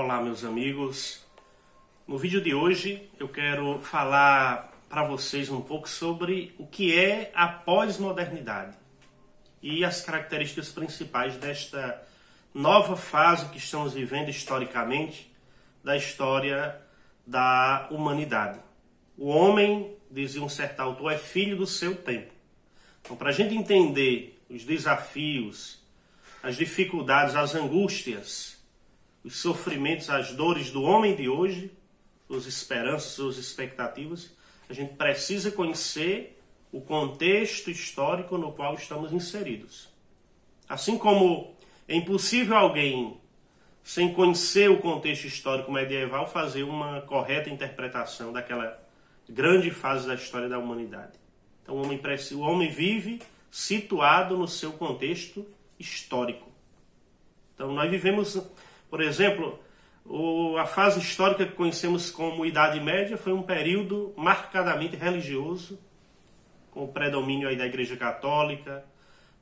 Olá, meus amigos. No vídeo de hoje eu quero falar para vocês um pouco sobre o que é a pós-modernidade e as características principais desta nova fase que estamos vivendo historicamente da história da humanidade. O homem, dizia um certo autor, é filho do seu tempo. Então, para a gente entender os desafios, as dificuldades, as angústias, os sofrimentos, as dores do homem de hoje, suas esperanças, suas expectativas, a gente precisa conhecer o contexto histórico no qual estamos inseridos. Assim como é impossível alguém, sem conhecer o contexto histórico medieval, fazer uma correta interpretação daquela grande fase da história da humanidade. Então o homem vive situado no seu contexto histórico. Então nós vivemos, por exemplo, a fase histórica que conhecemos como Idade Média foi um período marcadamente religioso, com o predomínio aí da Igreja Católica,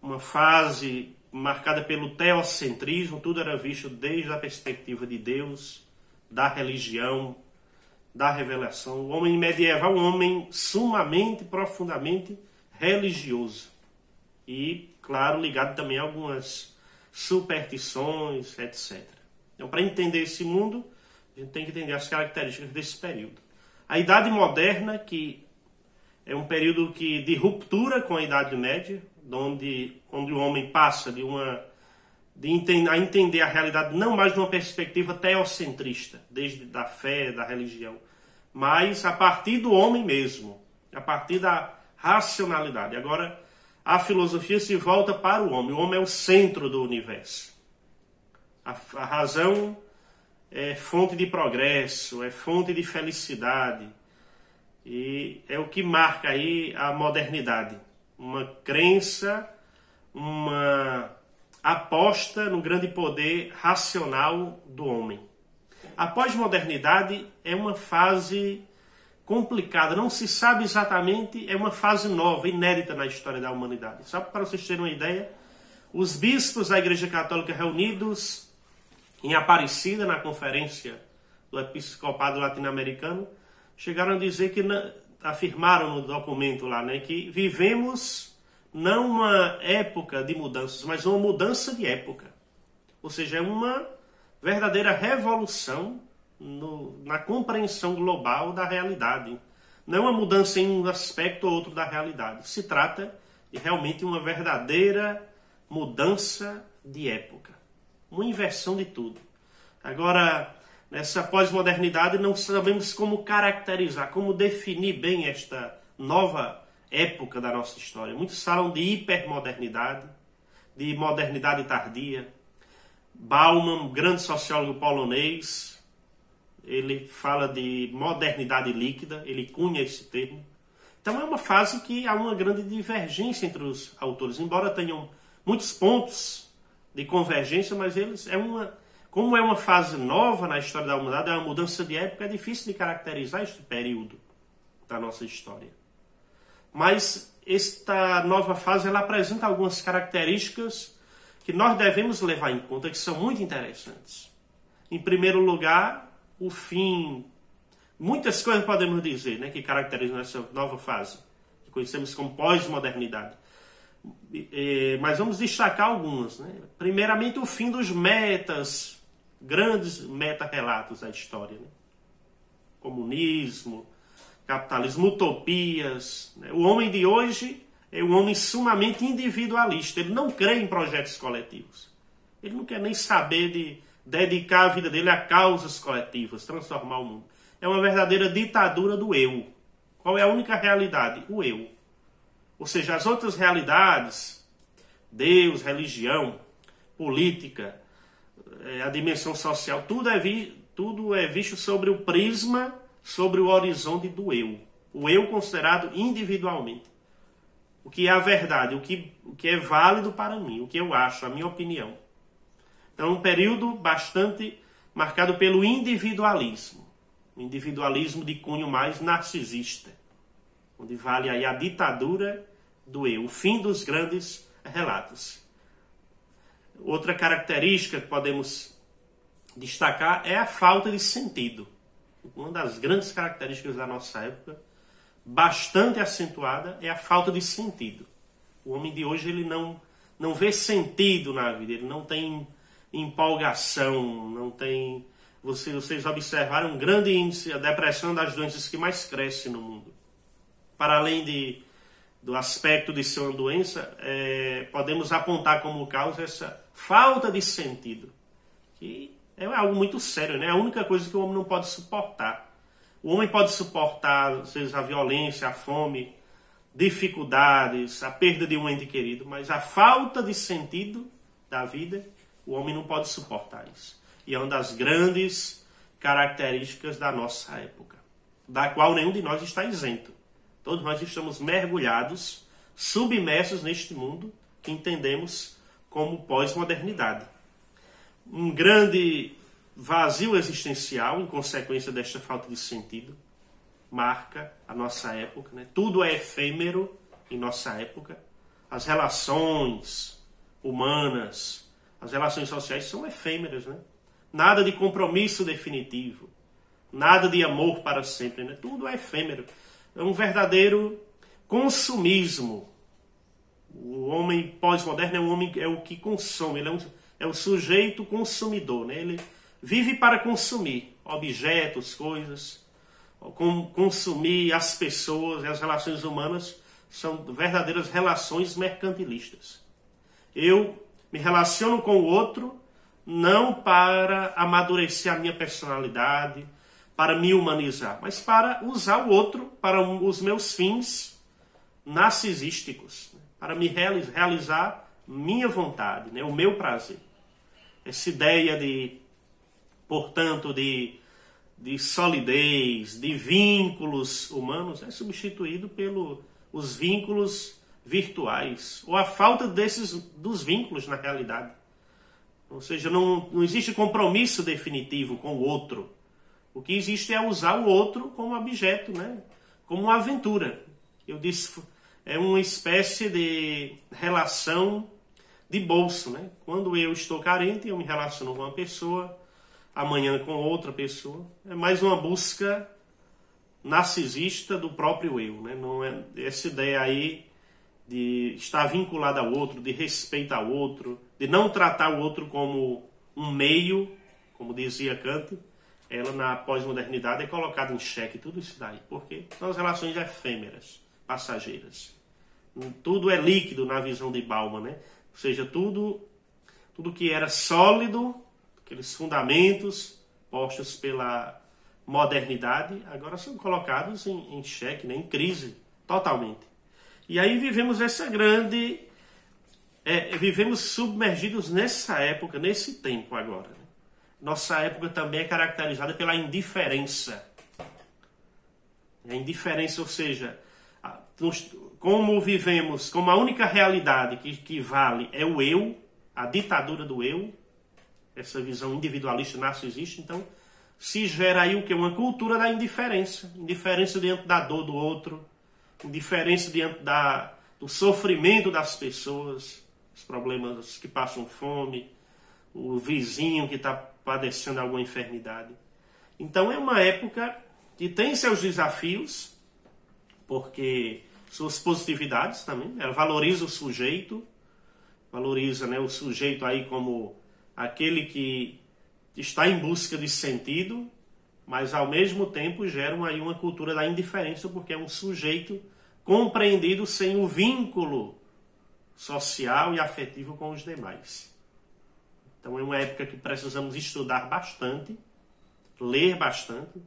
uma fase marcada pelo teocentrismo, tudo era visto desde a perspectiva de Deus, da religião, da revelação. O homem medieval, um homem sumamente, profundamente religioso. E, claro, ligado também a algumas superstições, etc. Então, para entender esse mundo, a gente tem que entender as características desse período. A Idade Moderna, que é um período de ruptura com a Idade Média, onde o homem passa a entender a realidade não mais de uma perspectiva teocentrista, desde da fé, da religião, mas a partir do homem mesmo, a partir da racionalidade. Agora, a filosofia se volta para o homem. O homem é o centro do universo. A razão é fonte de progresso, é fonte de felicidade. E é o que marca aí a modernidade. Uma crença, uma aposta no grande poder racional do homem. A pós-modernidade é uma fase complicada, não se sabe exatamente, é uma fase nova, inédita na história da humanidade. Só para vocês terem uma ideia, os bispos da Igreja Católica reunidos em Aparecida, na conferência do Episcopado Latino-Americano, chegaram a dizer afirmaram no documento lá, que vivemos não uma época de mudanças, mas uma mudança de época. Ou seja, é uma verdadeira revolução na compreensão global da realidade. Não é uma mudança em um aspecto ou outro da realidade. Se trata de realmente uma verdadeira mudança de época. Uma inversão de tudo. Agora, nessa pós-modernidade, não sabemos como caracterizar, como definir bem esta nova época da nossa história. Muitos falam de hipermodernidade, de modernidade tardia. Bauman, grande sociólogo polonês, ele fala de modernidade líquida, ele cunha esse termo. Então é uma fase que há uma grande divergência entre os autores, embora tenham muitos pontos de convergência, mas como é uma fase nova na história da humanidade, é uma mudança de época, é difícil de caracterizar este período da nossa história. Mas esta nova fase ela apresenta algumas características que nós devemos levar em conta, que são muito interessantes. Em primeiro lugar, o fim. Muitas coisas podemos dizer, que caracterizam essa nova fase, que conhecemos como pós-modernidade. Mas vamos destacar algumas. Primeiramente, o fim dos grandes meta-relatos da história. Comunismo, capitalismo, utopias. O homem de hoje é um homem sumamente individualista. Ele não crê em projetos coletivos. Ele não quer nem saber de dedicar a vida dele a causas coletivas, transformar o mundo. É uma verdadeira ditadura do eu. Qual é a única realidade? O eu. Ou seja, as outras realidades, Deus, religião, política, a dimensão social, tudo é visto sobre o prisma, sobre o horizonte do eu. O eu considerado individualmente. O que é a verdade, o que é válido para mim, o que eu acho, a minha opinião. Então é um período bastante marcado pelo individualismo. O individualismo de cunho mais narcisista. Onde vale aí a ditadura do eu, o fim dos grandes relatos. Outra característica que podemos destacar é a falta de sentido. Uma das grandes características da nossa época, bastante acentuada, é a falta de sentido. O homem de hoje ele não vê sentido na vida, ele não tem empolgação, não tem... Vocês observaram um grande índice, a depressão é uma das doenças que mais cresce no mundo. Para além do aspecto de ser uma doença, podemos apontar como causa essa falta de sentido, que é algo muito sério, né? É a única coisa que o homem não pode suportar. O homem pode suportar, às vezes, a violência, a fome, dificuldades, a perda de um ente querido, mas a falta de sentido da vida, o homem não pode suportar isso. E é uma das grandes características da nossa época, da qual nenhum de nós está isento. Todos nós estamos mergulhados, submersos neste mundo que entendemos como pós-modernidade. Um grande vazio existencial, em consequência desta falta de sentido, marca a nossa época, né? Tudo é efêmero em nossa época. As relações humanas, as relações sociais são efêmeras, né? Nada de compromisso definitivo, nada de amor para sempre, né? Tudo é efêmero. É um verdadeiro consumismo. O homem pós-moderno é o que consome, ele é o sujeito consumidor, né? Ele vive para consumir objetos, coisas, consumir as pessoas e as relações humanas são verdadeiras relações mercantilistas. Eu me relaciono com o outro não para amadurecer a minha personalidade, para me humanizar, mas para usar o outro para os meus fins narcisísticos, para me realizar minha vontade, né, o meu prazer. Essa ideia portanto, de solidez, de vínculos humanos, é substituído pelos vínculos virtuais, ou a falta dos vínculos na realidade. Ou seja, não existe compromisso definitivo com o outro. O que existe é usar o outro como objeto, né? Como uma aventura. Eu disse, é uma espécie de relação de bolso, né? Quando eu estou carente, eu me relaciono com uma pessoa, amanhã com outra pessoa. É mais uma busca narcisista do próprio eu, né? Não é essa ideia aí de estar vinculado ao outro, de respeito ao outro, de não tratar o outro como um meio, como dizia Kant. Ela, na pós-modernidade, é colocada em xeque, tudo isso daí. Porque são as relações efêmeras, passageiras. Tudo é líquido na visão de Bauman, né? Ou seja, tudo que era sólido, aqueles fundamentos postos pela modernidade, agora são colocados em xeque, né? Em crise, totalmente. E aí vivemos essa grande... vivemos submergidos nessa época, nesse tempo agora, né? Nossa época também é caracterizada pela indiferença. A indiferença, ou seja, como vivemos, como a única realidade que vale é o eu, a ditadura do eu, essa visão individualista narcisista, então se gera aí o quê? Uma cultura da indiferença. Indiferença diante da dor do outro, indiferença diante do sofrimento das pessoas, os problemas que passam fome, o vizinho que está padecendo alguma enfermidade. Então é uma época que tem seus desafios, porque suas positividades também, ela valoriza o sujeito, valoriza, né, o sujeito aí como aquele que está em busca de sentido, mas ao mesmo tempo geram aí uma cultura da indiferença, porque é um sujeito compreendido sem o vínculo social e afetivo com os demais. Então é uma época que precisamos estudar bastante, ler bastante,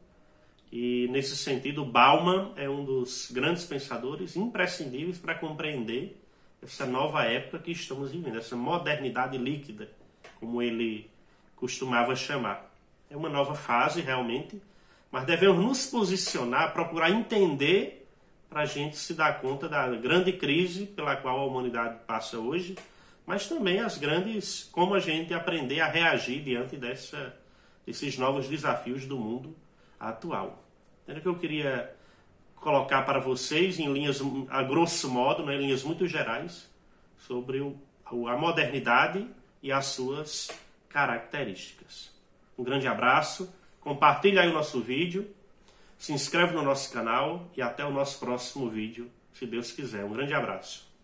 e nesse sentido Bauman é um dos grandes pensadores imprescindíveis para compreender essa nova época que estamos vivendo, essa modernidade líquida, como ele costumava chamar. É uma nova fase realmente, mas devemos nos posicionar, procurar entender para a gente se dar conta da grande crise pela qual a humanidade passa hoje, mas também as grandes, como a gente aprender a reagir diante desses novos desafios do mundo atual. Era o que eu queria colocar para vocês em linhas, a grosso modo, né, em linhas muito gerais, sobre a modernidade e as suas características. Um grande abraço, compartilha aí o nosso vídeo, se inscreve no nosso canal e até o nosso próximo vídeo, se Deus quiser. Um grande abraço.